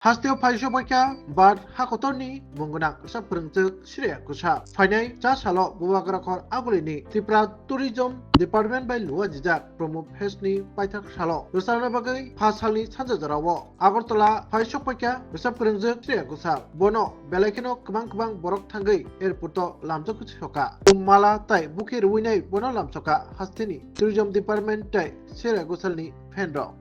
Hasteo Paisho Baka, but Hakotoni, Mungunak, Sapuruntuk, Syria Kusa, Finai, Jasalo, Buwagrakor Agulini, Tripra Tourism, Department by Lua Jijak, Promo Hesni, Paitak Shalo, Rusana Bagay, Hasali, Sanjarawo, Agortola, Paisho Baka, Sapuruntuk, Syria Kusa, Bono, Belekino, Kbang Borok Tangai, Airporto, Lamtokuchoka, Umala, Tai, Buki Ruinai, Bono Lamsoka, Hastini, Tourism Department, Tai, Syria Gusalni, Fendro.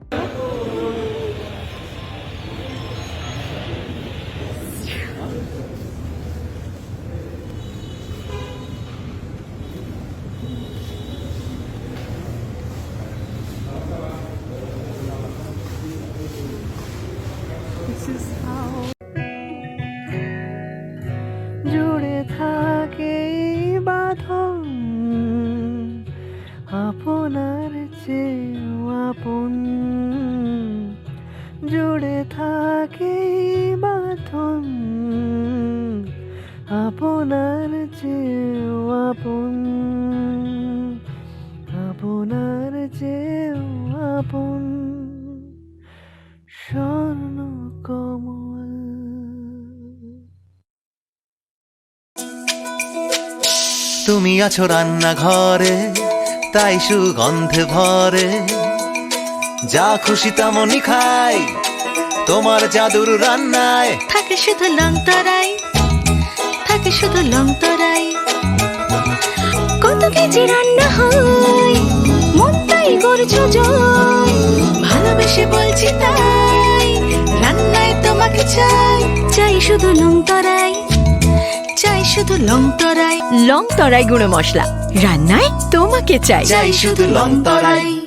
জুড়ে থাকে বাঁধন আপনার চেয়েও আপন জুড়ে থাকে বাঁধন আপনার চেয়েও আপন আপনার চেয়েও আপন স্বর্ণ কমল। তুমি আছো রান্নাঘরে তাই সুগন্ধে ভরে যা খুশি তেমনই খাই তোমার জাদুর রান্নায় থাকে শুধু লং তরাই থাকে শুধু লং তরাই কত কেজি রান্না হয় মন তাই করছো জয় ভালোবেসে বলছি তাই রান্নায় তোমাকে চাই চাই শুধু লং তরাই চাই শুধু লং তরাই গুঁড়ো মশলা রান্নায় তোমাকে চাই চাই শুধু লং তরাই।